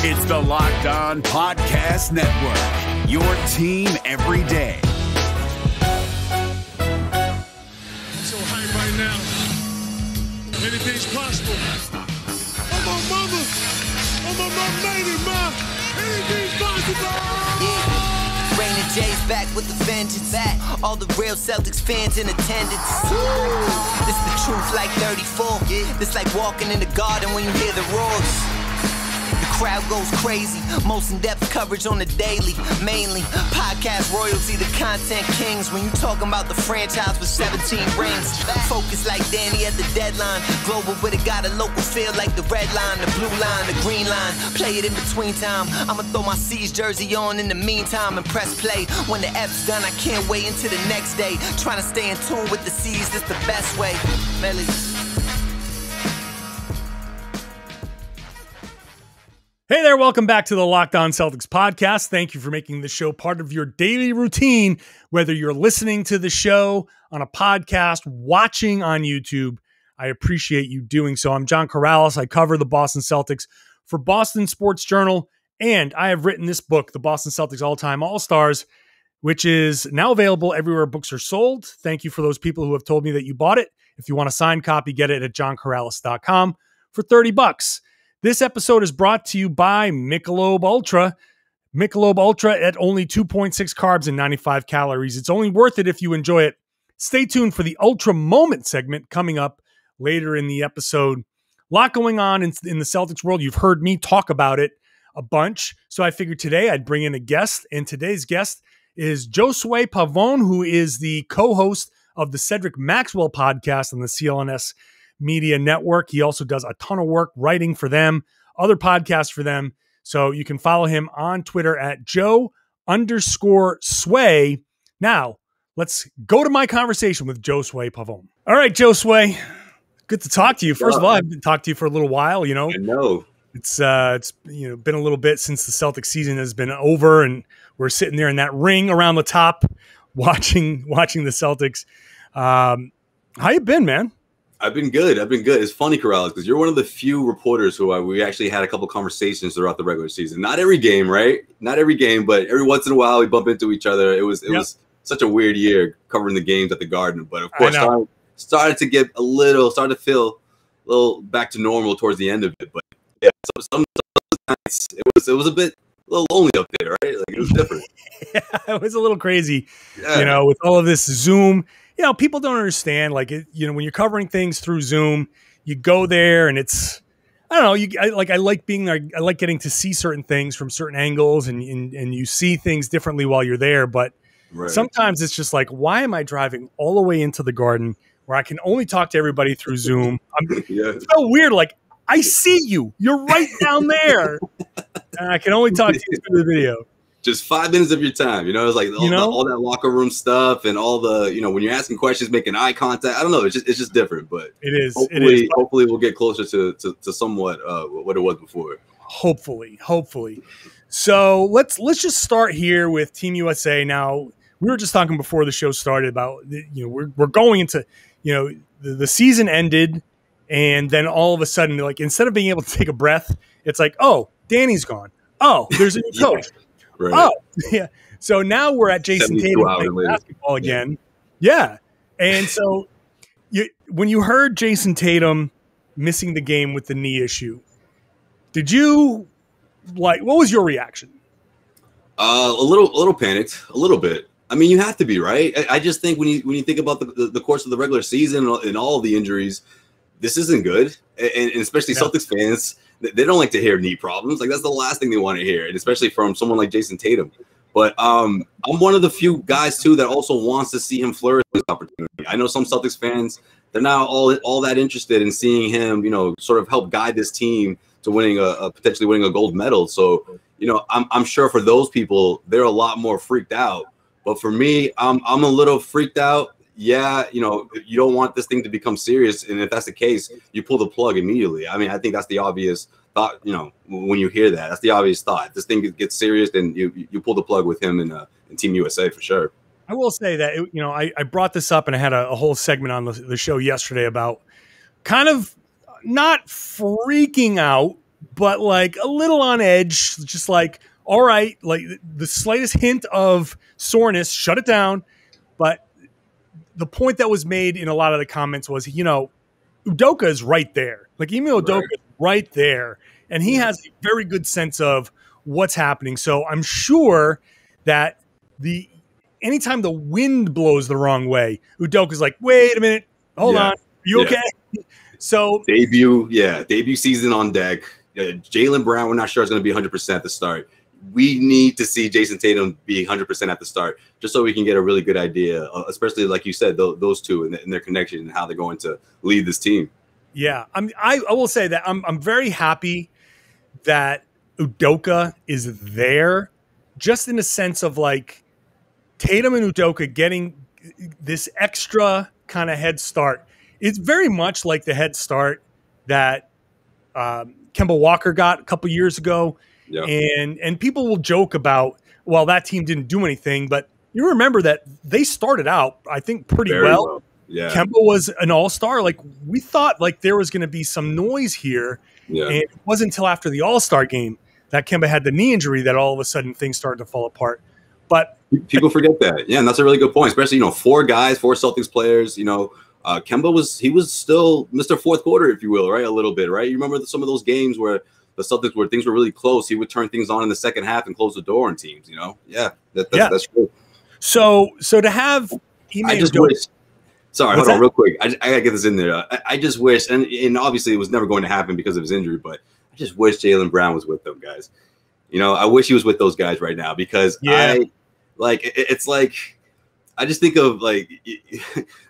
It's the Locked On Podcast Network, your team every day. So hype right now. Anything's possible. I'm on mama. I'm on my lady, ma. Anything's possible. Yeah. Rain and J's back with the vengeance. All the real Celtics fans in attendance. This the truth like 34. This like walking in the garden when you hear the roars. The crowd goes crazy. Most in-depth coverage on the daily. Mainly podcast royalty, the content kings. When you talking about the franchise with 17 rings. Focus like Danny at the deadline. Global but it got a local feel like the red line, the blue line, the green line. Play it in between time. I'ma throw my C's jersey on in the meantime and press play. When the F's done, I can't wait until the next day. Trying to stay in tune with the C's, that's the best way. Melly. Hey there, welcome back to the Locked On Celtics podcast. Thank you for making the show part of your daily routine, whether you're listening to the show on a podcast, watching on YouTube. I appreciate you doing so. I'm John Corrales. I cover the Boston Celtics for Boston Sports Journal, and I have written this book, The Boston Celtics All-Time All-Stars, which is now available everywhere books are sold. Thank you for those people who have told me that you bought it. If you want a signed copy, get it at johncorrales.com for $30. This episode is brought to you by Michelob Ultra. Michelob Ultra at only 2.6 carbs and 95 calories. It's only worth it if you enjoy it. Stay tuned for the Ultra Moment segment coming up later in the episode. A lot going on in the Celtics world. You've heard me talk about it a bunch. So I figured today I'd bring in a guest. And today's guest is Josue Pavon, who is the co-host of the Cedric Maxwell podcast on the CLNS Media Network. He also does a ton of work writing for them, other podcasts for them. So you can follow him on Twitter at Joe_Sway. Now, let's go to my conversation with Josue Pavon. All right, Josue, good to talk to you. First of all, I've been talking to you for a little while. You know, I know. It's been a little bit since the Celtics season has been over, and we're sitting there in that ring around the top, watching the Celtics. How you been, man? I've been good. It's funny, Corrales, because you're one of the few reporters who we actually had a couple conversations throughout the regular season. Not every game, right? Not every game, but every once in a while we bump into each other. It was such a weird year covering the games at the Garden, but of course started to feel a little back to normal towards the end of it. But yeah, some nights it was a little lonely up there, right? Like it was different. Yeah, it was a little crazy, with all of this Zoom. People don't understand, when you're covering things through Zoom, you go there and it's, I don't know, I like being there. I like getting to see certain things from certain angles and you see things differently while you're there. But sometimes it's just like, why am I driving all the way into the Garden where I can only talk to everybody through Zoom? It's so weird. Like, I see you. You're right down there. And I can only talk to you through the video. Just 5 minutes of your time, it's like all that locker room stuff and all the, when you're asking questions, making eye contact. I don't know. It's just different, but it is. Hopefully we'll get closer to somewhat what it was before. Hopefully. So let's just start here with Team USA. Now, we were just talking before the show started about, we're going into, the season ended, and then all of a sudden, like, instead of being able to take a breath, it's like, oh, Danny's gone. Oh, there's a new coach. Right. Oh, yeah. So now we're at Jason Tatum playing basketball again. Yeah. And so when you heard Jason Tatum missing the game with the knee issue, what was your reaction? A little panicked, a little bit. I mean, you have to be, right? I just think when you think about the course of the regular season and all of the injuries, this isn't good. And especially Celtics fans, they don't like to hear knee problems. Like, that's the last thing they want to hear, and especially from someone like Jason Tatum. But I'm one of the few guys, too, that also wants to see him flourish this opportunity. I know some Celtics fans, they're not all that interested in seeing him, sort of help guide this team to potentially winning a gold medal. So, I'm sure for those people, they're a lot more freaked out. But for me, I'm a little freaked out. Yeah, you don't want this thing to become serious. And if that's the case, you pull the plug immediately. I mean, I think that's the obvious thought, when you hear that. That's the obvious thought. If this thing gets serious, then you pull the plug with him in Team USA for sure. I will say that, I brought this up and I had a whole segment on the show yesterday about kind of not freaking out, but like a little on edge, just like, all right, like the slightest hint of soreness, shut it down. But the point that was made in a lot of the comments was, Udoka is right there. Like Ime Udoka is right there. And he has a very good sense of what's happening. So I'm sure that anytime the wind blows the wrong way, Udoka's like, wait a minute, hold on. Are you okay? So debut season on deck. Jaylen Brown, we're not sure is going to be 100% at the start. We need to see Jason Tatum be 100% at the start, just so we can get a really good idea, especially like you said, those two and their connection and how they're going to lead this team. Yeah, I will say that I'm very happy that Udoka is there, just in a sense of like Tatum and Udoka getting this extra kind of head start. It's very much like the head start that Kemba Walker got a couple years ago. Yeah. And people will joke about, well, that team didn't do anything, but you remember that they started out, I think, pretty well. Yeah. Kemba was an all-star. Like we thought like there was going to be some noise here. Yeah. And it wasn't until after the all-star game that Kemba had the knee injury that all of a sudden things started to fall apart. But people forget that. Yeah, and that's a really good point, especially, 4 Celtics players, Kemba was still Mr. Fourth Quarter, if you will, right? A little bit, right? You remember some of those games where the Celtics, where things were really close, he would turn things on in the second half and close the door on teams, Yeah, that's true. So to have I just wish. Sorry, hold on real quick. I gotta get this in there. I just wish, and obviously it was never going to happen because of his injury, but I just wish Jaylen Brown was with them guys. I wish he was with those guys right now because it's like. I just think of like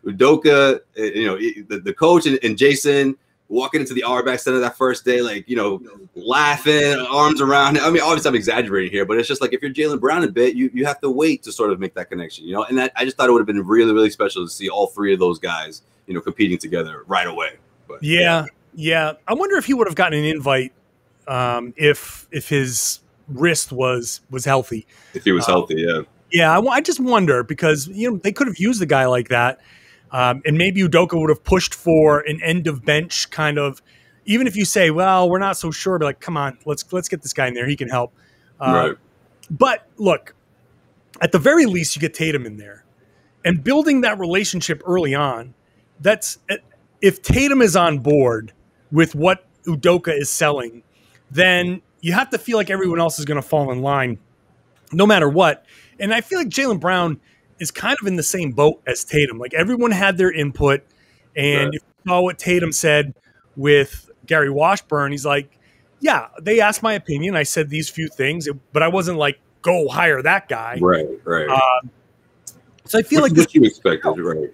Udoka, the coach and Jason walking into the Auerbach Center that first day, like, laughing, arms around. I mean, obviously I'm exaggerating here, but it's just like if you're Jaylen Brown a bit, you have to wait to sort of make that connection, And that, I just thought it would have been really, really special to see all 3 of those guys, competing together right away. But yeah. I wonder if he would have gotten an invite if his wrist was healthy. If he was healthy, yeah. Yeah, I just wonder because, they could have used a guy like that. And maybe Udoka would have pushed for an end of bench kind of, even if you say, well, we're not so sure, but like, come on, let's get this guy in there. He can help. Right. But look, at the very least, you get Tatum in there and building that relationship early on. That's if Tatum is on board with what Udoka is selling, then you have to feel like everyone else is going to fall in line no matter what. And I feel like Jaylen Brown is kind of in the same boat as Tatum. Like everyone had their input. And if you saw what Tatum said with Gary Washburn, he's like, yeah, they asked my opinion. I said these few things, but I wasn't like, go hire that guy. Right. So I feel like what you expected, right?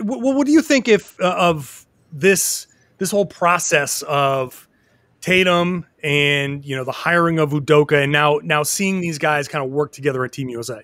What do you think of this whole process of Tatum and the hiring of Udoka and now seeing these guys kind of work together at Team USA?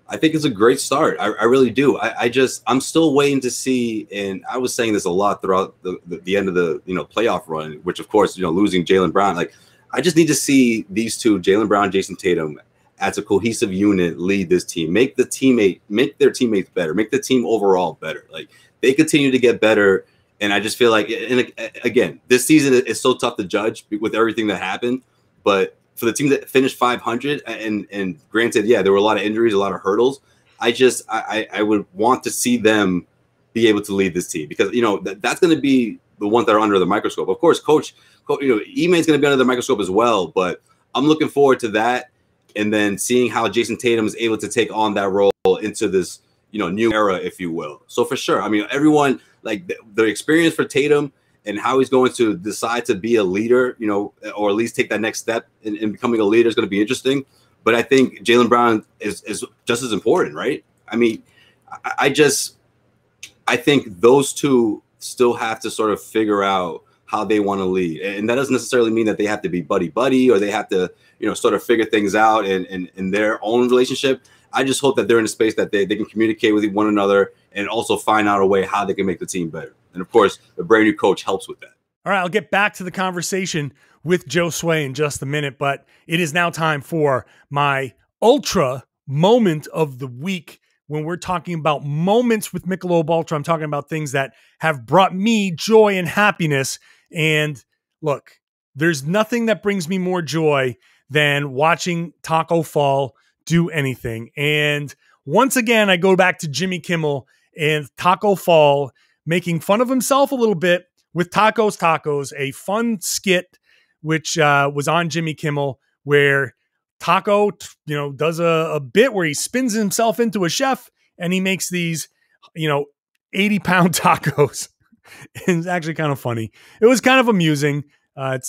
I think it's a great start. I really do. I'm still waiting to see, and I was saying this a lot throughout the end of the playoff run, which of course losing Jaylen Brown. Like I just need to see these two, Jaylen Brown, Jason Tatum, as a cohesive unit lead this team, make their teammates better, make the team overall better. Like they continue to get better. And I just feel like, and again, this season is so tough to judge with everything that happened. But for the team that finished 500, and granted, yeah, there were a lot of injuries, a lot of hurdles. I would want to see them be able to lead this team because that's going to be the ones that are under the microscope. Of course, coach, Ime is going to be under the microscope as well. But I'm looking forward to that, and then seeing how Jason Tatum is able to take on that role into this new era, if you will. So for sure, I mean, everyone. Like the experience for Tatum and how he's going to decide to be a leader, or at least take that next step in becoming a leader is going to be interesting. But I think Jaylen Brown is just as important, right? I mean, I think those two still have to sort of figure out how they want to lead. And that doesn't necessarily mean that they have to be buddy-buddy or they have to, sort of figure things out in their own relationship. I just hope that they're in a space that they can communicate with one another and also find out a way how they can make the team better. And of course, the brand new coach helps with that. All right, I'll get back to the conversation with Joe Sway in just a minute, but it is now time for my ultra moment of the week. When we're talking about moments with Michelob Ultra, I'm talking about things that have brought me joy and happiness. And look, there's nothing that brings me more joy than watching Taco Fall do anything. And once again, I go back to Jimmy Kimmel and Taco Fall making fun of himself a little bit with Tacos, a fun skit which was on Jimmy Kimmel, where Taco, does a bit where he spins himself into a chef and he makes these, 80-pound tacos. It's actually kind of funny. It was kind of amusing. I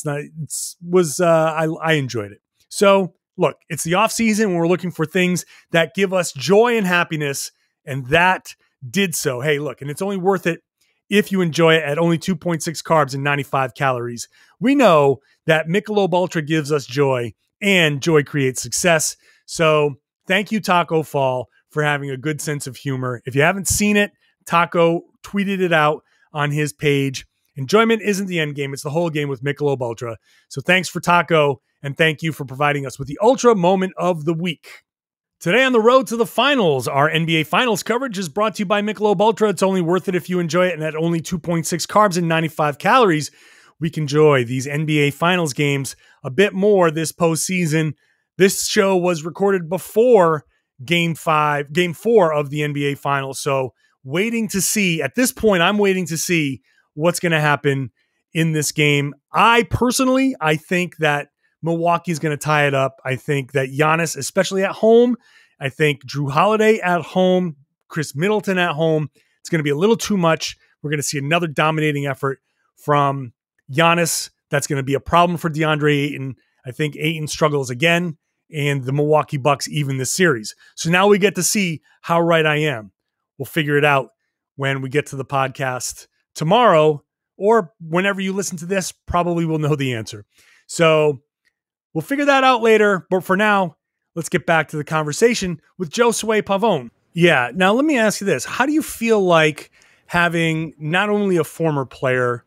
enjoyed it. So look, it's the off season. We're looking for things that give us joy and happiness, and that did so. Hey, look, and it's only worth it if you enjoy it at only 2.6 carbs and 95 calories. We know that Michelob Ultra gives us joy, and joy creates success. So thank you, Taco Fall, for having a good sense of humor. If you haven't seen it, Taco tweeted it out on his page. Enjoyment isn't the end game. It's the whole game with Michelob Ultra. So thanks for Taco, and thank you for providing us with the Ultra Moment of the Week. Today on the road to the finals, our NBA Finals coverage is brought to you by Michelob Ultra. It's only worth it if you enjoy it, and at only 2.6 carbs and 95 calories, we can enjoy these NBA Finals games a bit more this postseason. This show was recorded before Game 4 of the NBA Finals, so at this point, I'm waiting to see what's going to happen in this game. I think that Milwaukee's going to tie it up. I think that Giannis, especially at home, I think Jrue Holiday at home, Chris Middleton at home, it's going to be a little too much. We're going to see another dominating effort from Giannis. That's going to be a problem for DeAndre Ayton. I think Ayton struggles again, and the Milwaukee Bucks even this series. So now we get to see how right I am. We'll figure it out when we get to the podcast tomorrow, or whenever you listen to this, probably we'll know the answer. So we'll figure that out later. But for now, let's get back to the conversation with Josue Pavon. Yeah. Now, let me ask you this. How do you feel like having not only a former player,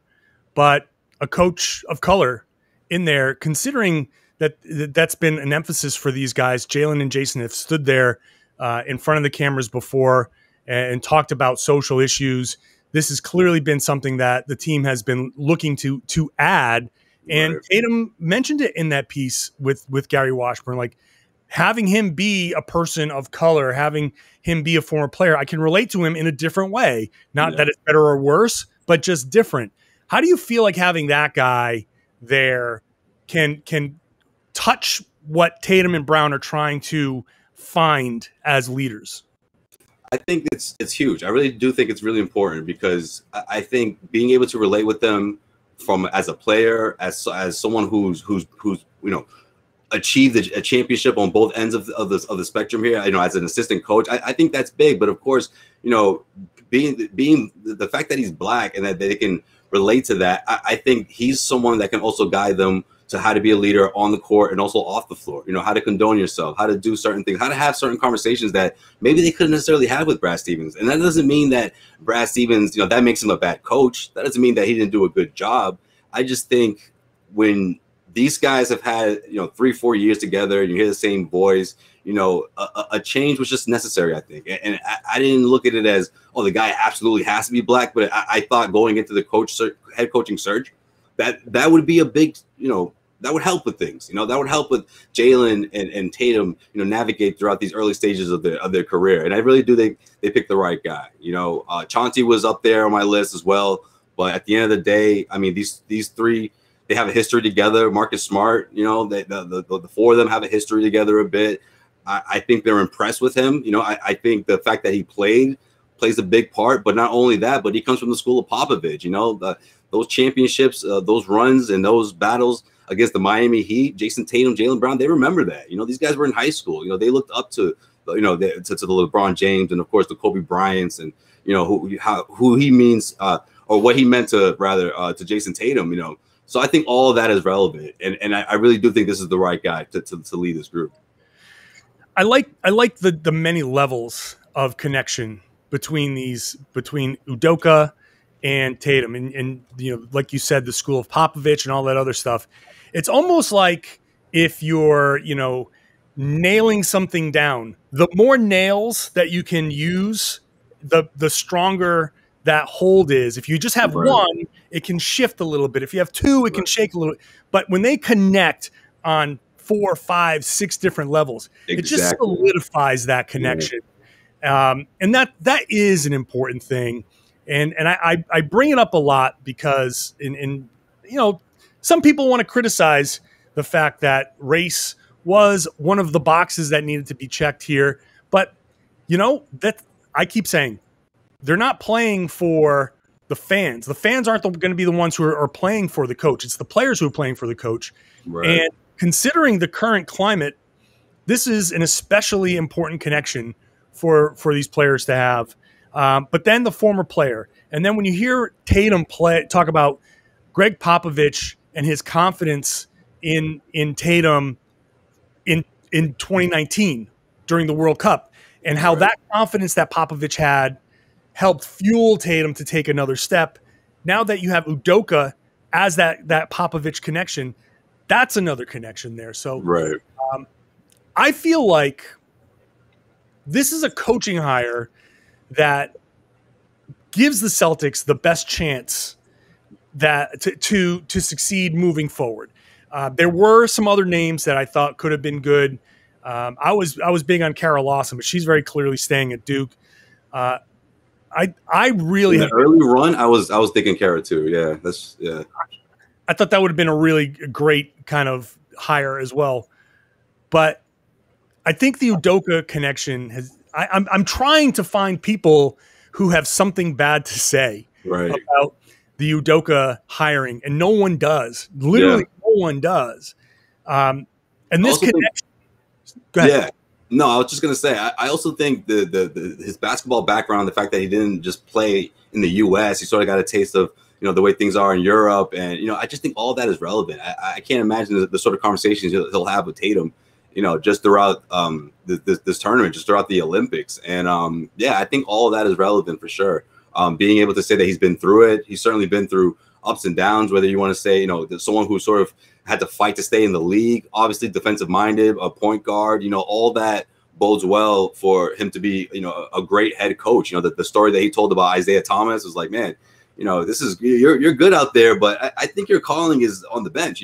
but a coach of color in there, considering that that's been an emphasis for these guys? Jalen and Jason have stood there in front of the cameras before and talked about social issues. This has clearly been something that the team has been looking to add. And Tatum mentioned it in that piece with Gary Washburn, like having him be a person of color, having him be a former player. I can relate to him in a different way. Not that it's better or worse, but just different. How do you feel like having that guy there can touch what Tatum and Brown are trying to find as leaders? I think it's huge. I really do think it's really important, because I think being able to relate with them as a player, as someone who's achieved a championship on both ends of the spectrum here, as an assistant coach, I think that's big. But of course, being the fact that he's black and that they can relate to that, I think he's someone that can also guide them to how to be a leader on the court and also off the floor. How to condone yourself, how to do certain things, how to have certain conversations that maybe they couldn't necessarily have with Brad Stevens. And that doesn't mean that Brad Stevens, that makes him a bad coach. That doesn't mean that he didn't do a good job. I just think when these guys have had, 3-4 years together, and you hear the same voice, a change was just necessary, I think. And I didn't look at it as, the guy absolutely has to be black. But I thought going into the head coaching search, that would be a big, that would help with things. That would help with Jalen and Tatum, navigate throughout these early stages of their career. And I really do think they picked the right guy. Chauncey was up there on my list as well. But at the end of the day, I mean, these three, they have a history together. Marcus Smart, the four of them have a history together a bit. I think they're impressed with him. I think the fact that he plays a big part. But not only that, but he comes from the school of Popovich. Those championships, those runs and those battles against the Miami Heat, Jason Tatum, Jaylen Brown, they remember that. These guys were in high school. They looked up to, to the LeBron James and, of course, the Kobe Bryants and, who he means or what he meant to Jason Tatum, So I think all of that is relevant. And I really do think this is the right guy to lead this group. I like the many levels of connection between Udoka and Tatum, and like you said, the school of Popovich and all that other stuff. It's almost like if you're nailing something down, the more nails that you can use, the stronger that hold is. If you just have Right. one, it can shift a little bit. If you have two, it can shake a little bit. But when they connect on 4, 5, 6 different levels, it just Exactly. solidifies that connection. And that is an important thing. And I bring it up a lot because in some people want to criticize the fact that race was one of the boxes that needed to be checked here. But that I keep saying they're not playing for the fans. The fans aren't going to be the ones who are playing for the coach. It's the players who are playing for the coach. Right. And considering the current climate, this is an especially important connection for these players to have. But then the former player. And then when you hear Tatum talk about Greg Popovich and his confidence in Tatum in 2019 during the World Cup, and how that confidence that Popovich had helped fuel Tatum to take another step. Now that you have Udoka as that Popovich connection, that's another connection there. So Right. I feel like this is a coaching hire that gives the Celtics the best chance that to succeed moving forward. There were some other names that I thought could have been good. I was big on Kara Lawson, but she's very clearly staying at Duke. I really In the early run, I was thinking Kara too. Yeah, I thought that would have been a really great kind of hire as well. But I think the Udoka connection has. I'm trying to find people who have something bad to say right. about the Udoka hiring, and no one does. Literally, no one does. And this Also think- connection. Go ahead. Yeah. No, I was just gonna say. I also think the his basketball background, the fact that he didn't just play in the U.S., he sort of got a taste of the way things are in Europe, and I just think all that is relevant. I can't imagine the sort of conversations he'll have with Tatum, just throughout this tournament, just throughout the Olympics, and I think all of that is relevant for sure. Being able to say that he's been through it, he's certainly been through ups and downs. Whether you want to say someone who sort of had to fight to stay in the league, obviously defensive minded, a point guard, all that bodes well for him to be, a great head coach. The story that he told about Isaiah Thomas was like, man, this is, you're good out there, but I think your calling is on the bench,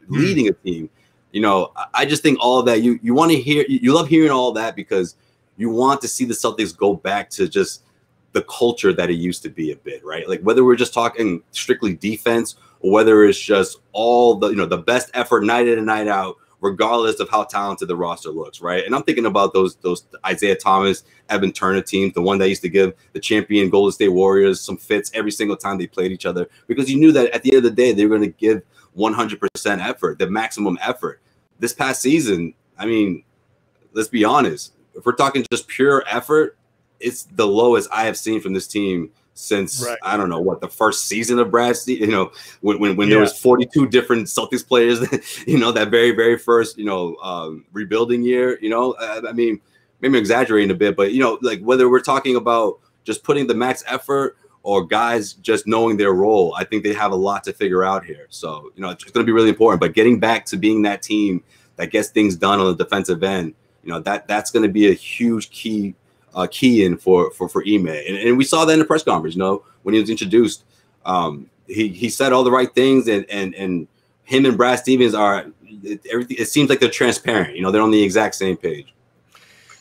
leading a team. I just think all of that you want to hear, you love hearing all of that because you want to see the Celtics go back to just the culture that it used to be a bit, right? Like whether we're just talking strictly defense or whether it's just all the best effort night in and night out, regardless of how talented the roster looks, right? And I'm thinking about those Isaiah Thomas, Evan Turner teams, the one that used to give the champion Golden State Warriors some fits every single time they played each other, because you knew that at the end of the day, they were going to give 100% effort, the maximum effort. This past season, I mean, let's be honest, if we're talking just pure effort, it's the lowest I have seen from this team since I don't know what the first season of Brad Stevens, when there was 42 different Celtics players, that very first, rebuilding year, I mean, maybe I'm exaggerating a bit, but like whether we're talking about just putting the max effort or guys just knowing their role, I think they have a lot to figure out here. So, it's going to be really important, but getting back to being that team that gets things done on the defensive end, that's going to be a huge key in for Ime, and we saw that in the press conference. When he was introduced, he said all the right things, and him and Brad Stevens are everything. It seems like they're transparent. They're on the exact same page.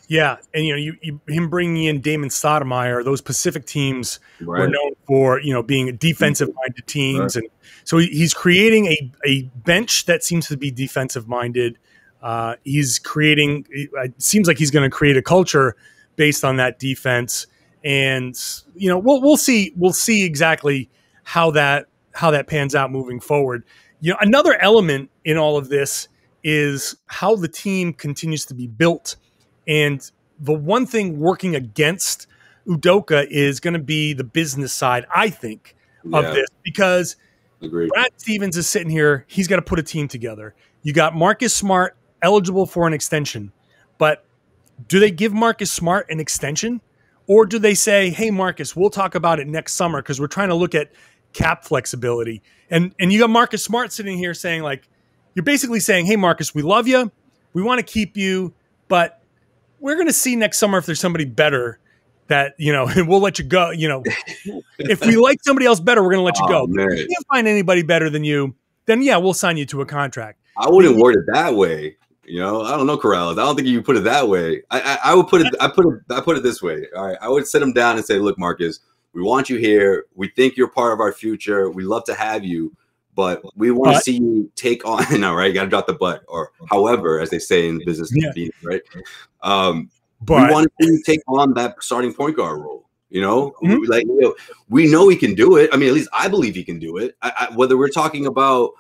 Yeah, and him bringing in Damon Stoudemire, those Pacific teams were known for being defensive minded teams, and so he's creating a bench that seems to be defensive minded. He's creating. It seems like he's going to create a culture based on that defense, and we'll see exactly how that pans out moving forward. Another element in all of this is how the team continues to be built, and the one thing working against Udoka is going to be the business side, I think, of this, because Agreed. Brad Stevens is sitting here. He's got to put a team together. You got Marcus Smart eligible for an extension, but do they give Marcus Smart an extension, or do they say, hey, Marcus, we'll talk about it next summer because we're trying to look at cap flexibility? And you got Marcus Smart sitting here saying, like, you're basically saying, hey, Marcus, we love you. We want to keep you, but we're going to see next summer if there's somebody better that, and we'll let you go. If we like somebody else better, we're going to let you go. Man. If you can't find anybody better than you, then yeah, we'll sign you to a contract. I wouldn't word it that way. I don't know, Corrales. I don't think you put it that way. I would put it. I put it this way. All right, I would sit him down and say, "Look, Marcus, we want you here. We think you're part of our future. We love to have you, but we want to see you take on." No, right? You got to drop the butt, or however, as they say in business, right? But we want to see you take on that starting point guard role. We know he can do it. I mean, at least I believe he can do it. Whether we're talking about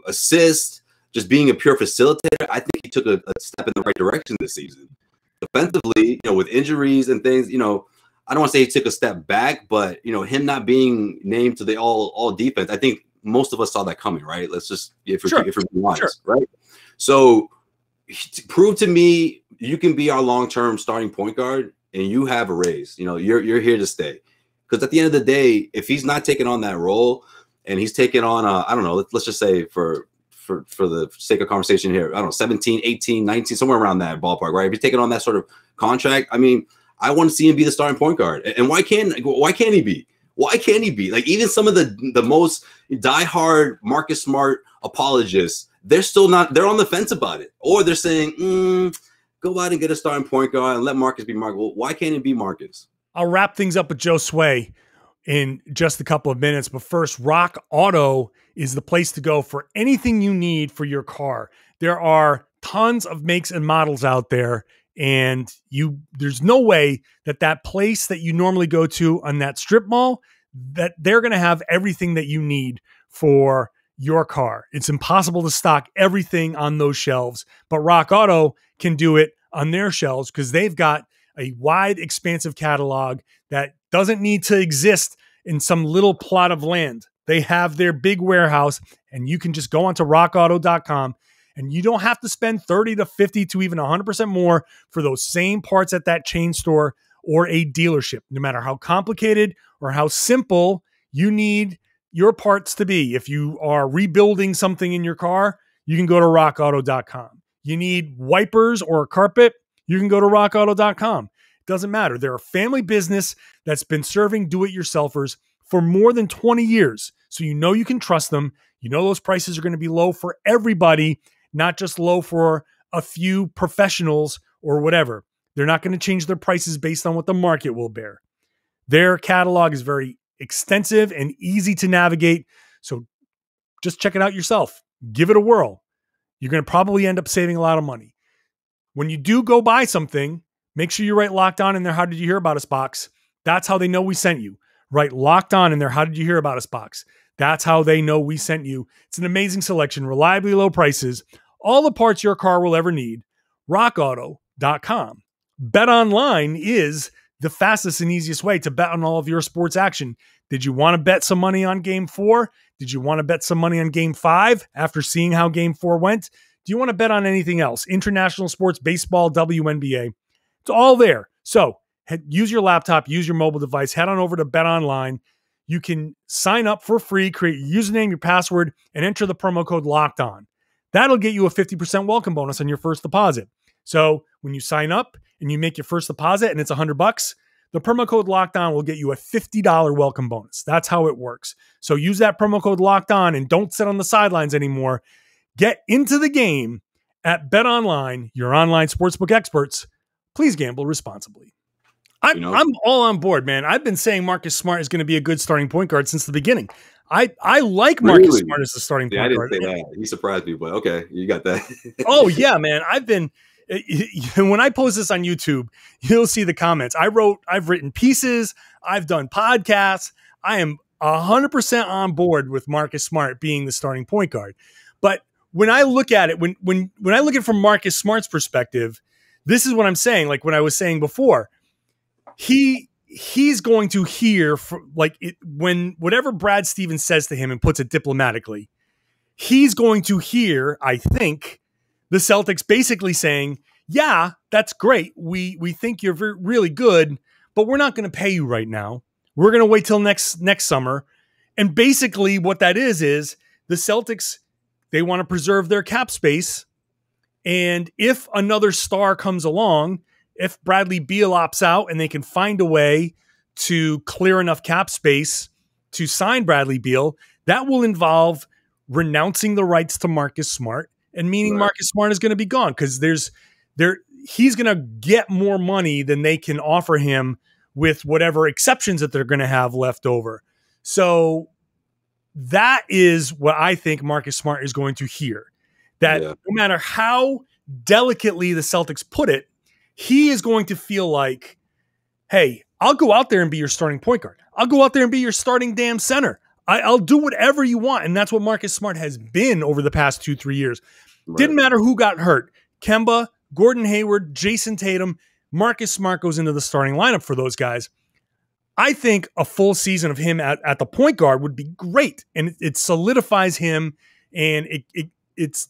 assist, just being a pure facilitator, I think he took a step in the right direction this season. Defensively, with injuries and things, I don't want to say he took a step back, but him not being named to the all defense, I think most of us saw that coming, right? Let's just if we're being honest, right? So prove to me you can be our long-term starting point guard and you have a raise. You're here to stay. Because at the end of the day, if he's not taking on that role and he's taking on I don't know, let's just say for the sake of conversation here, I don't know, 17, 18, 19, somewhere around that ballpark, right? If he's taking on that sort of contract, I mean, I want to see him be the starting point guard. And why can't he be? Why can't he be? Like, even some of the most diehard Marcus Smart apologists, they're on the fence about it. Or they're saying, go out and get a starting point guard and let Marcus be Marcus. Well, why can't it be Marcus? I'll wrap things up with Joe Sway in just a couple of minutes. But first, Rock Auto is the place to go for anything you need for your car. There are tons of makes and models out there, and there's no way that place that you normally go to on that strip mall, that they're going to have everything that you need for your car. It's impossible to stock everything on those shelves, but Rock Auto can do it on their shelves because they've got a wide, expansive catalog that doesn't need to exist in some little plot of land. They have their big warehouse, and you can just go onto rockauto.com, and you don't have to spend 30 to 50 to even 100% more for those same parts at that chain store or a dealership, no matter how complicated or how simple you need your parts to be. If you are rebuilding something in your car, you can go to rockauto.com. You need wipers or a carpet, you can go to rockauto.com. It doesn't matter. They're a family business that's been serving do-it-yourselfers for more than 20 years. So you can trust them. Those prices are going to be low for everybody, not just low for a few professionals or whatever. They're not going to change their prices based on what the market will bear. Their catalog is very extensive and easy to navigate. So just check it out yourself. Give it a whirl. You're going to probably end up saving a lot of money. When you do go buy something, make sure you write Locked On in their How Did You Hear About Us box. That's how they know we sent you. Write Locked On in their How Did You Hear About Us box. That's how they know we sent you. It's an amazing selection, reliably low prices, all the parts your car will ever need. RockAuto.com. BetOnline is the fastest and easiest way to bet on all of your sports action. Did you want to bet some money on Game 4? Did you want to bet some money on Game 5 after seeing how Game 4 went? Do you want to bet on anything else? International sports, baseball, WNBA. It's all there. So use your laptop, use your mobile device, head on over to BetOnline. You can sign up for free, create your username, your password, and enter the promo code Locked On. That'll get you a 50% welcome bonus on your first deposit. So when you sign up and you make your first deposit and it's $100, the promo code Locked On will get you a $50 welcome bonus. That's how it works. So use that promo code Locked On and don't sit on the sidelines anymore. Get into the game at BetOnline, your online sportsbook experts. Please gamble responsibly. I'm all on board, man. I've been saying Marcus Smart is going to be a good starting point guard since the beginning. I like Marcus Smart as the starting point guard. I didn't say that. He surprised me, but okay, you got that. Oh, yeah, man. When I post this on YouTube, you'll see the comments. I've written pieces. I've done podcasts. I am 100% on board with Marcus Smart being the starting point guard. But when I look at it, when I look at it from Marcus Smart's perspective, this is what I'm saying. Like what I was saying before, he's going to hear when whatever Brad Stevens says to him and puts it diplomatically, he's going to hear, I think, the Celtics basically saying, yeah, that's great. We think you're really good, but we're not going to pay you right now. We're going to wait till next summer. And basically what that is the Celtics, they want to preserve their cap space. And if another star comes along if Bradley Beal opts out and they can find a way to clear enough cap space to sign Bradley Beal, that will involve renouncing the rights to Marcus Smart, and meaning Marcus Smart is going to be gone because he's going to get more money than they can offer him with whatever exceptions that they're going to have left over. So that is what I think Marcus Smart is going to hear. That no matter how delicately the Celtics put it, he is going to feel like, hey, I'll go out there and be your starting point guard. I'll go out there and be your starting damn center. I'll do whatever you want. And that's what Marcus Smart has been over the past 2-3 years. Right. Didn't matter who got hurt. Kemba, Gordon Hayward, Jason Tatum, Marcus Smart goes into the starting lineup for those guys. I think a full season of him at the point guard would be great. And it solidifies him, and it's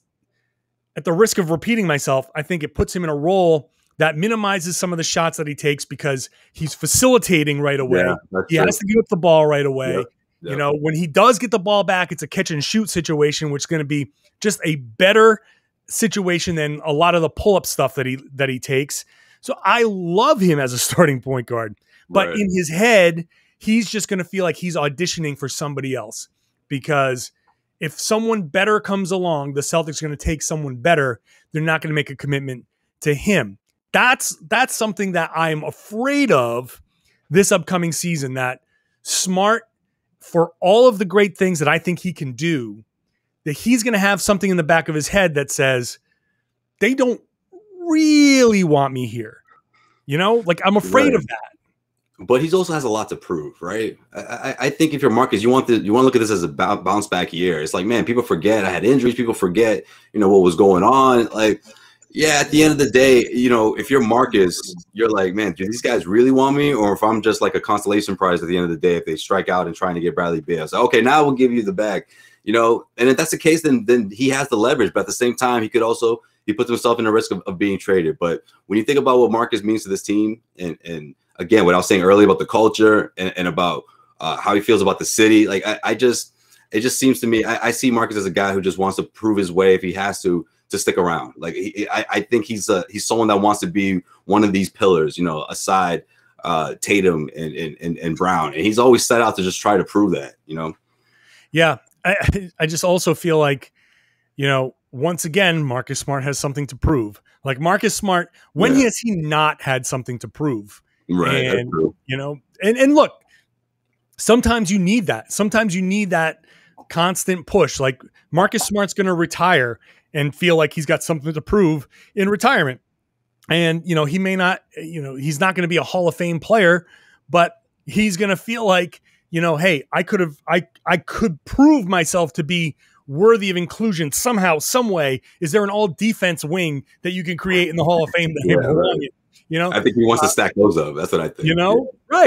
at the risk of repeating myself, I think it puts him in a role that minimizes some of the shots that he takes because he's facilitating right away. Yeah, he has to give up the ball right away. Yep. You know, when he does get the ball back, it's a catch and shoot situation, which is going to be just a better situation than a lot of the pull-up stuff that he takes. So I love him as a starting point guard. But in his head, he's just going to feel like he's auditioning for somebody else, because if someone better comes along, the Celtics are going to take someone better. They're not going to make a commitment to him. That's something that I'm afraid of this upcoming season, that Smart, for all of the great things that I think he can do, that he's going to have something in the back of his head that says, they don't really want me here. You know, like I'm afraid of that. But he also has a lot to prove, right? I think if you're Marcus, you want to look at this as a bounce back year. It's like, man, people forget I had injuries. People forget, what was going on. Like, yeah, at the end of the day, if you're Marcus, you're like, man, do these guys really want me? Or if I'm just like a consolation prize at the end of the day, if they strike out and trying to get Bradley Beal, so okay, now we'll give you the bag, and if that's the case, then he has the leverage. But at the same time, he puts himself in the risk of being traded. But when you think about what Marcus means to this team, and again, what I was saying earlier about the culture and about how he feels about the city, like it just seems to me, I see Marcus as a guy who just wants to prove his way if he has to stick around. Like I think he's someone that wants to be one of these pillars, aside Tatum and Brown, and he's always set out to just try to prove that. Yeah, I just also feel like, once again, Marcus Smart has something to prove. Like Marcus Smart, when has he not had something to prove? Right. And, and look, sometimes you need that. Sometimes you need that constant push. Like Marcus Smart's going to retire and feel like he's got something to prove in retirement. And, he may not, he's not going to be a Hall of Fame player, but he's going to feel like, hey, I could prove myself to be worthy of inclusion somehow, some way. Is there an all defense wing that you can create in the Hall of Fame that belong in? I think he wants to stack those up. That's what I think. Right.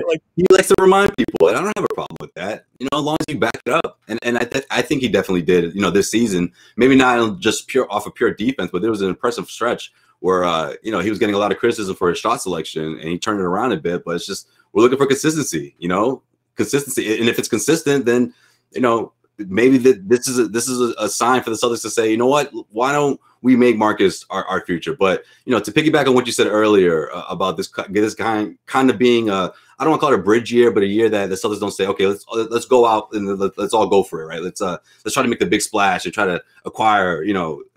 Like he likes to remind people, and I don't have a problem with that. As long as you back it up. And I think he definitely did. This season, maybe not just off of pure defense, but there was an impressive stretch where he was getting a lot of criticism for his shot selection, and he turned it around a bit. But it's just we're looking for consistency. Consistency, and if it's consistent, then maybe this is a sign for the Celtics to say, you know what, why don't we make Marcus our future? But to piggyback on what you said earlier about this kind of being I don't want to call it a bridge year, but a year that the Celtics don't say, okay, let's go out and let's all go for it, right? Let's try to make the big splash and try to acquire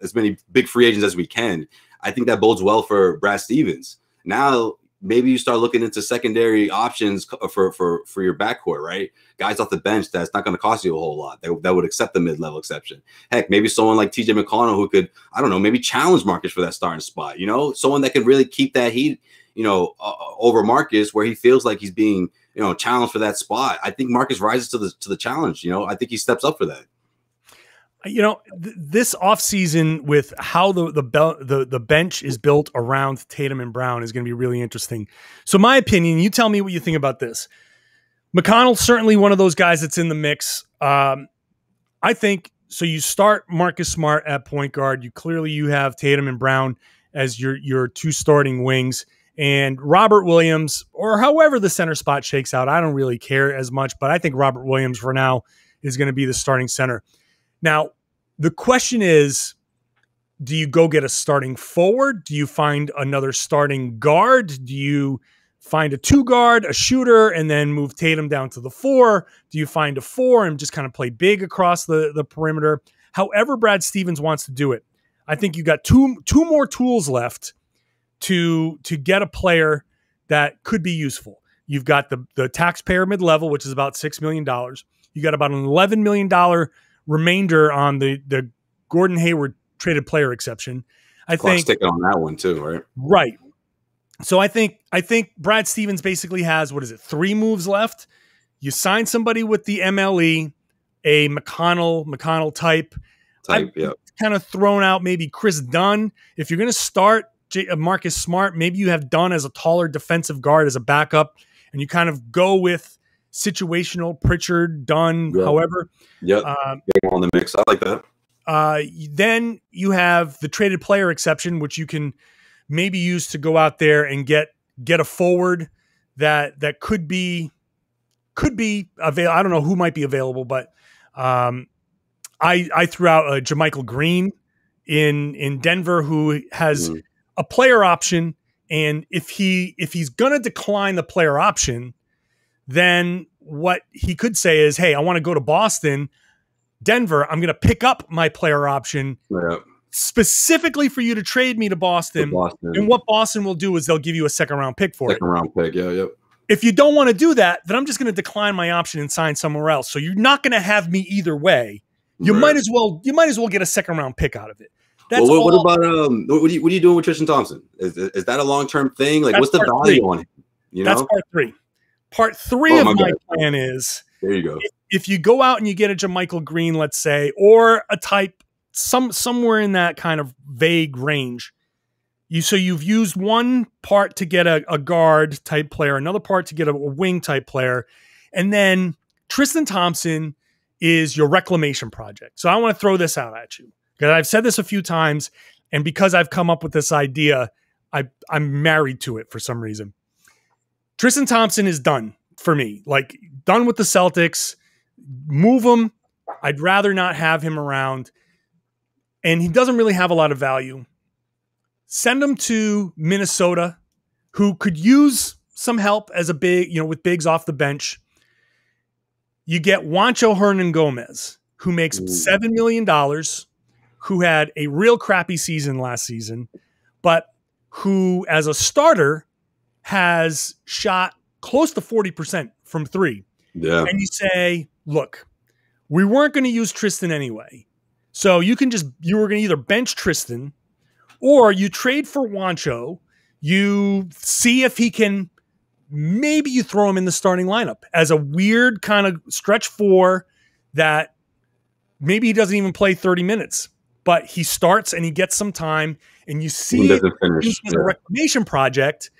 as many big free agents as we can. I think that bodes well for Brad Stevens. Now maybe you start looking into secondary options for your backcourt, right? Guys off the bench that's not going to cost you a whole lot. That would accept the mid-level exception. Heck, maybe someone like TJ McConnell who could, I don't know, maybe challenge Marcus for that starting spot. Someone that can really keep that heat, over Marcus, where he feels like he's being, challenged for that spot. I think Marcus rises to the challenge. I think he steps up for that. This offseason with how the bench is built around Tatum and Brown is going to be really interesting. So my opinion, you tell me what you think about this. McConnell's certainly one of those guys that's in the mix. I think, so you start Marcus Smart at point guard. You have Tatum and Brown as your two starting wings. And Robert Williams, or however the center spot shakes out, I don't really care as much, but I think Robert Williams for now is going to be the starting center. Now, the question is, do you go get a starting forward? Do you find another starting guard? Do you find a 2 guard, a shooter, and then move Tatum down to the 4? Do you find a 4 and just kind of play big across the perimeter? However Brad Stevens wants to do it, I think you got two more tools left to get a player that could be useful. You've got the taxpayer mid-level, which is about $6 million. You got about an $11 million remainder on the Gordon Hayward traded player exception. I Clock's think ticking on that one too, right? Right. So I think Brad Stevens basically has, 3 moves left. You sign somebody with the MLE, a McConnell type. Yeah. Kind of thrown out maybe Chris Dunn. If you're going to start Marcus Smart, maybe you have Dunn as a taller defensive guard as a backup, and you kind of go with situational Pritchard, Dunn, however. Yep. Get on the mix. I like that. Then you have the traded player exception, which you can maybe use to go out there and get a forward that could be available. I don't know who might be available, but I threw out JaMychal Green in Denver, who has a player option, and if he's gonna decline the player option, then what he could say is, "Hey, I want to go to Boston, Denver. I'm gonna pick up my player option." Specifically for you to trade me to Boston. And what Boston will do is they'll give you a second-round pick for it. Second-round pick, yeah. If you don't want to do that, then I'm just going to decline my option and sign somewhere else. So you're not going to have me either way. You might as well get a second-round pick out of it. That's what about what are you doing with Tristan Thompson? Is that a long-term thing? Like, what's the value on him? That's part 3. Part 3 of my plan is, there you go. If you go out and you get a JaMychal Green, let's say, or a type somewhere in that kind of vague range, you've used one part to get a guard type player, another part to get a wing type player, and then Tristan Thompson is your reclamation project. So I want to throw this out at you, because I've said this a few times, and because I've come up with this idea, I'm married to it for some reason. Tristan Thompson is done for me. Like, done with the Celtics. Move him. I'd rather not have him around. And he doesn't really have a lot of value. Send him to Minnesota, who could use some help as a big, with bigs off the bench. You get Juancho Hernan-Gomez, who makes $7 million, who had a real crappy season last season, but who, as a starter, has shot close to 40% from 3. Yeah. And you say, look, we weren't going to use Tristan anyway. So you were going to either bench Tristan, or you trade for Juancho. You see if he can, maybe you throw him in the starting lineup as a weird kind of stretch 4 that maybe he doesn't even play 30 minutes, but he starts and he gets some time, and you see it as a reclamation project,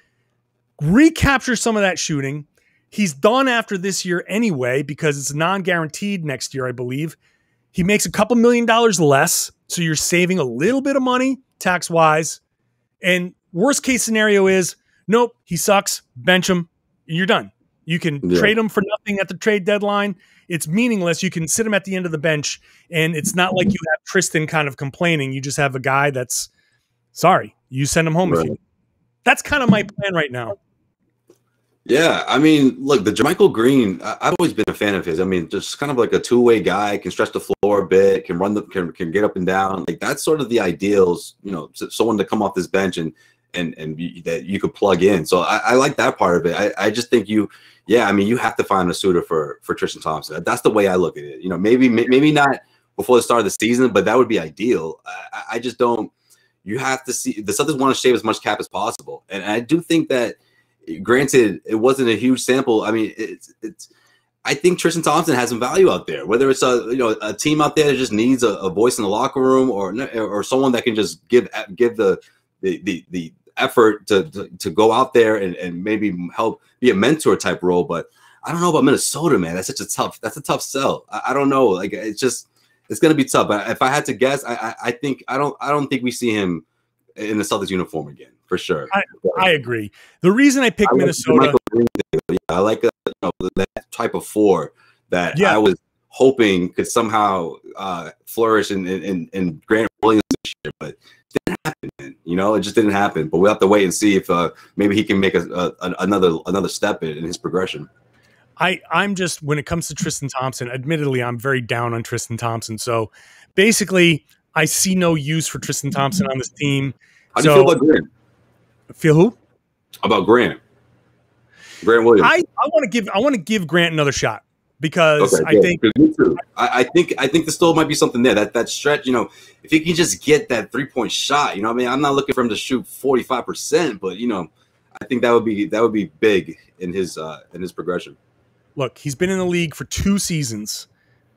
recapture some of that shooting. He's done after this year anyway, because it's non-guaranteed next year, I believe. He makes a couple $1 million less, so you're saving a little bit of money tax-wise. And worst case scenario is, nope, he sucks, bench him, and you're done. You can trade him for nothing at the trade deadline. It's meaningless. You can sit him at the end of the bench, and it's not like you have Tristan kind of complaining. You just have a guy that's, sorry, you send him home. That's kind of my plan right now. Yeah, I mean, look, the JaMychal Green, I've always been a fan of his. I mean, just kind of like a two-way guy, can stretch the floor a bit, can can get up and down. Like, that's sort of the ideals, someone to come off this bench and that you could plug in. So I like that part of it. I just think you have to find a suitor for Tristan Thompson. That's the way I look at it. Maybe not before the start of the season, but that would be ideal. I just don't. You have to see, the Celtics want to shave as much cap as possible, and I do think that. Granted, it wasn't a huge sample. I mean, I think Tristan Thompson has some value out there. Whether it's a team out there that just needs a voice in the locker room, or someone that can just give the effort to go out there and maybe help be a mentor type role. But I don't know about Minnesota, man. That's a tough sell. I don't know. Like, it's going to be tough. But if I had to guess, I don't think we see him in the Celtics uniform again. For sure. I agree. The reason I picked Minnesota. I like that type of 4 that I was hoping could somehow flourish in Grant Williams this year. but it didn't happen, man. You know, it just didn't happen. But we'll have to wait and see if maybe he can make another step in his progression. I'm just, when it comes to Tristan Thompson, admittedly, I'm very down on Tristan Thompson. So basically, I see no use for Tristan Thompson on this team. How do you feel about Grant? Feel who? About Grant Williams. I want to give Grant another shot because I think me too. I think there still might be something there. That stretch, you know, if he can just get that 3-point shot, you know, I mean, I'm not looking for him to shoot 45%, but you know, I think that would be big in his progression. Look, he's been in the league for 2 seasons.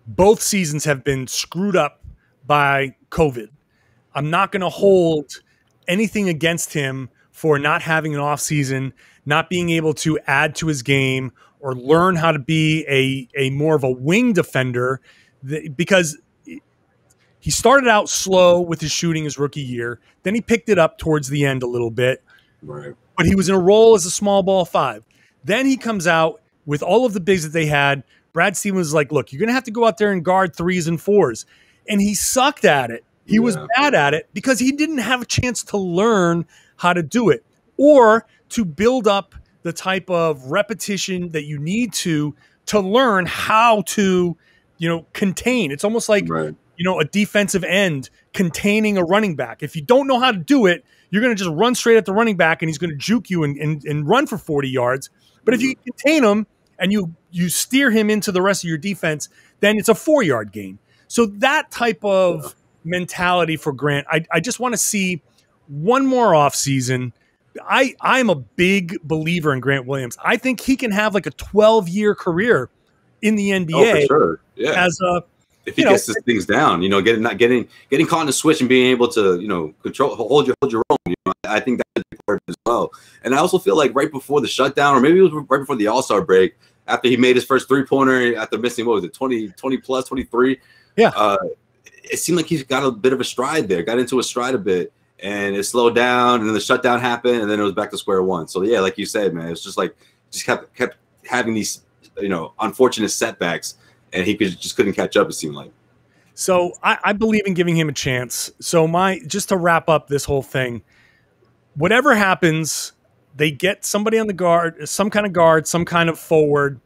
Both seasons have been screwed up by COVID. I'm not going to hold anything against him for not having an off season, not being able to add to his game or learn how to be a more of a wing defender, because he started out slow with his shooting his rookie year. Then he picked it up towards the end a little bit, right? But he was in a role as a small ball 5. Then he comes out with all of the bigs that they had. Brad Stevens was like, look, you're going to have to go out there and guard 3s and 4s. And he sucked at it. He was bad at it because he didn't have a chance to learn how to do it or to build up the type of repetition that you need to learn how to, you know, contain. It's almost like, you know, a defensive end containing a running back. If you don't know how to do it, you're going to just run straight at the running back and he's going to juke you and run for 40 yards. But if you contain him and you steer him into the rest of your defense, then it's a 4-yard gain. So that type of mentality for Grant, I just want to see one more offseason. I'm a big believer in Grant Williams. I think he can have like a 12-year career in the NBA. Oh, for sure. Yeah. If he gets his things down, you know, getting caught in the switch and being able to, you know, hold your own. You know, I think that's important as well. And I also feel like right before the shutdown, or maybe it was right before the All-Star break, after he made his first 3-pointer after missing, what was it, 20 plus, 23? Yeah. It seemed like he got a bit of a stride there, got into a stride a bit, and it slowed down, and then the shutdown happened, and then it was back to square one. So, yeah, like you said, man, it's just like kept having these, you know, unfortunate setbacks, and he just couldn't catch up, it seemed like. So I believe in giving him a chance. So just to wrap up this whole thing, whatever happens, they get somebody on the guard, some kind of forward.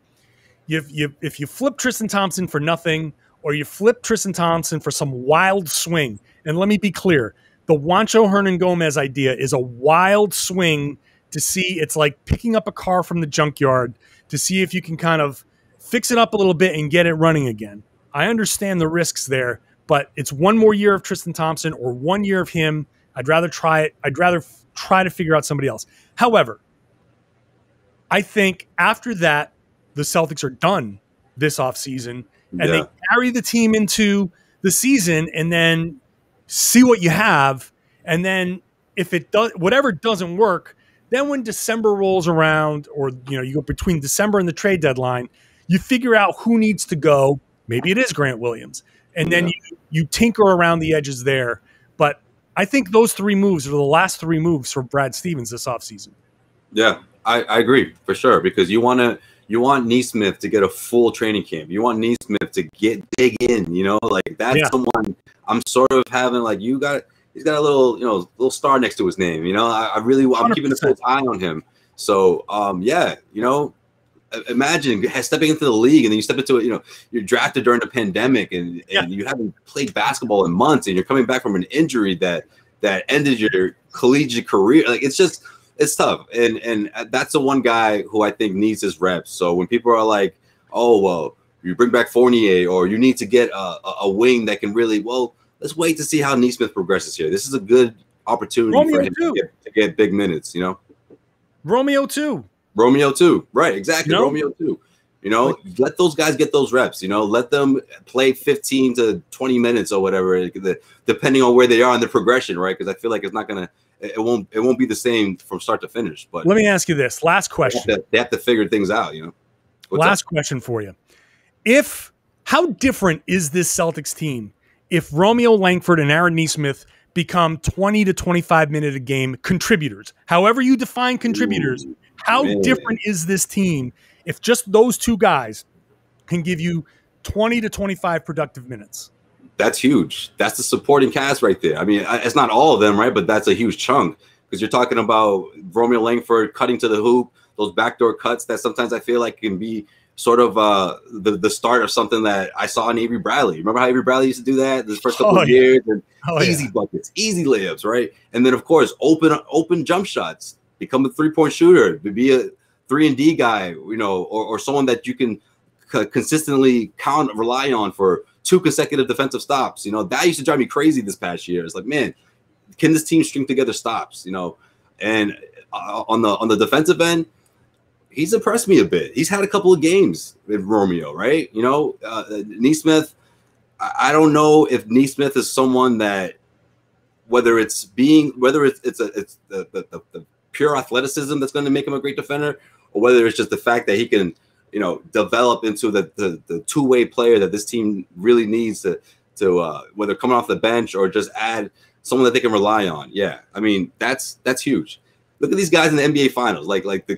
If you flip Tristan Thompson for nothing, or you flip Tristan Thompson for some wild swing, and let me be clear, the Juancho Hernangomez idea is a wild swing to see. It's like picking up a car from the junkyard to see if you can kind of fix it up a little bit and get it running again. I understand the risks there, but it's one more year of Tristan Thompson or 1 year of him. I'd rather try it. I'd rather try to figure out somebody else. However, I think after that, the Celtics are done this offseason, and they carry the team into the season and then see what you have. And then if it does, whatever doesn't work, then when December rolls around, or, you know, you go between December and the trade deadline, you figure out who needs to go. Maybe it is Grant Williams. And then you tinker around the edges there. But I think those 3 moves are the last 3 moves for Brad Stevens this offseason. Yeah, I agree for sure, because you want Nesmith to get a full training camp. You want Nesmith to dig in, you know, like that's someone I'm sort of having like, he's got a little, you know, little star next to his name. You know, I'm keeping a close eye on him. So, you know, imagine stepping into the league, and then you step into it, you know, you're drafted during the pandemic, and you haven't played basketball in months, and you're coming back from an injury that ended your collegiate career. Like, it's tough. And that's the one guy who I think needs his reps. So when people are like, oh, well, you bring back Fournier, or you need to get a wing that can really, well, let's wait to see how Nesmith progresses here. This is a good opportunity for him to get big minutes, you know? Romeo too. Right, exactly. Romeo too. You know, let those guys get those reps, you know, let them play 15 to 20 minutes or whatever, depending on where they are in the progression, right? Because I feel like it won't be the same from start to finish. But let me ask you this last question. They have to figure things out, you know. Last question for you. How different is this Celtics team if Romeo Langford and Aaron Nesmith become 20 to 25 minute a game contributors? However you define contributors, how different is this team if just those 2 guys can give you 20 to 25 productive minutes? that's huge. That's the supporting cast right there. I mean, it's not all of them, right? But that's a huge chunk because you're talking about Romeo Langford cutting to the hoop, those backdoor cuts that sometimes I feel like can be sort of the start of something that I saw in Avery Bradley. Remember how Avery Bradley used to do that the first couple of years? And easy buckets, easy layups, right? And then, of course, open jump shots, become a three-point shooter, be a 3-and-D guy, you know, or someone that you can consistently rely on for 2 consecutive defensive stops. You know, that used to drive me crazy this past year. It's like, man, can this team string together stops, you know? And on the defensive end, he's impressed me a bit. He's had a couple of games with Romeo, right? You know, Nesmith, I don't know if Nesmith is someone that, whether it's the pure athleticism that's going to make him a great defender, or whether it's just the fact that he can, you know, develop into the two-way player that this team really needs to whether coming off the bench or just add someone that they can rely on. Yeah, I mean, that's huge. Look at these guys in the NBA Finals, like the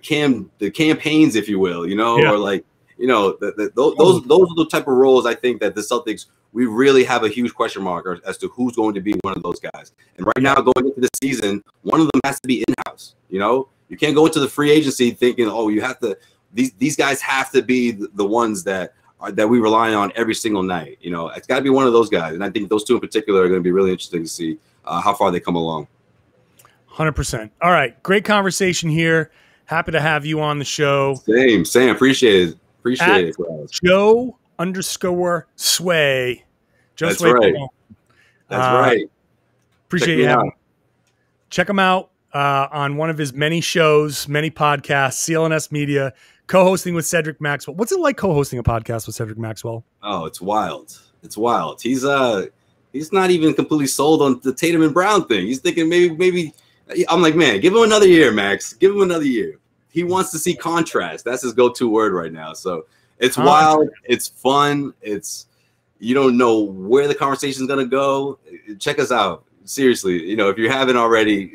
campaigns, if you will, you know, or like, you know, those are the type of roles I think that the Celtics, we really have a huge question mark as to who's going to be one of those guys. And right now, going into the season, one of them has to be in-house. You know, you can't go into the free agency thinking, oh, you have to. These guys have to be the ones that we rely on every single night. You know, it's got to be one of those guys. And I think those two in particular are going to be really interesting to see how far they come along. 100%. All right. Great conversation here. Happy to have you on the show. Same. Appreciate it. Appreciate it. Joe_Sway. That's Sway. Right. That's right. Appreciate you having. Check him out on one of his many shows, many podcasts, CLNS Media, co-hosting with Cedric Maxwell. What's it like co-hosting a podcast with Cedric Maxwell? Oh, it's wild. It's wild. He's not even completely sold on the Tatum and Brown thing. He's thinking maybe. I'm like, man, give him another year, Max. Give him another year. He wants to see contrast. That's his go-to word right now. So it's wild. It's fun. You don't know where the conversation is going to go. Check us out. Seriously, you know, if you haven't already,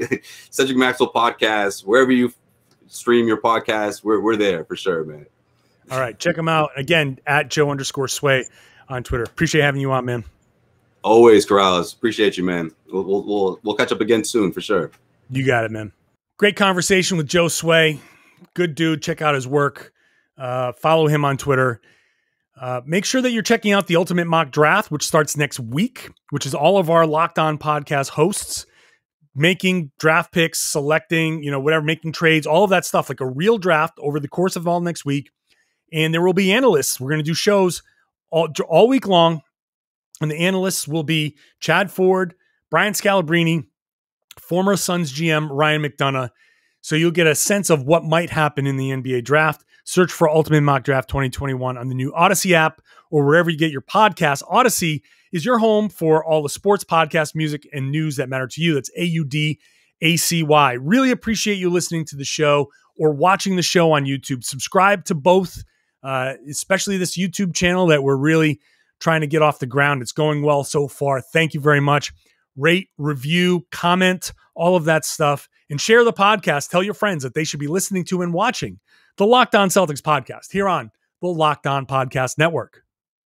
Cedric Maxwell podcast, wherever you stream your podcast, we're there for sure, man. All right. Check him out. Again, at Joe_Sway on Twitter. Appreciate having you on, man. Always, Corrales. Appreciate you, man. We'll catch up again soon for sure. You got it, man. Great conversation with Joe Sway. Good dude. Check out his work. Follow him on Twitter. Make sure that you're checking out the Ultimate Mock Draft, which starts next week, which is all of our Locked On podcast hosts making draft picks, selecting, you know, whatever, making trades, all of that stuff, like a real draft over the course of all next week. And there will be analysts. We're going to do shows all week long. And the analysts will be Chad Ford, Brian Scalabrine, former Suns GM Ryan McDonough. So you'll get a sense of what might happen in the NBA draft. Search for Ultimate Mock Draft 2021 on the new Odyssey app or wherever you get your podcasts. Odyssey is your home for all the sports, podcast, music, and news that matter to you. That's AUDACY. Really appreciate you listening to the show or watching the show on YouTube. Subscribe to both, especially this YouTube channel that we're really trying to get off the ground. It's going well so far. Thank you very much. Rate, review, comment, all of that stuff, and share the podcast. Tell your friends that they should be listening to and watching the Locked On Celtics podcast here on the Locked On Podcast Network.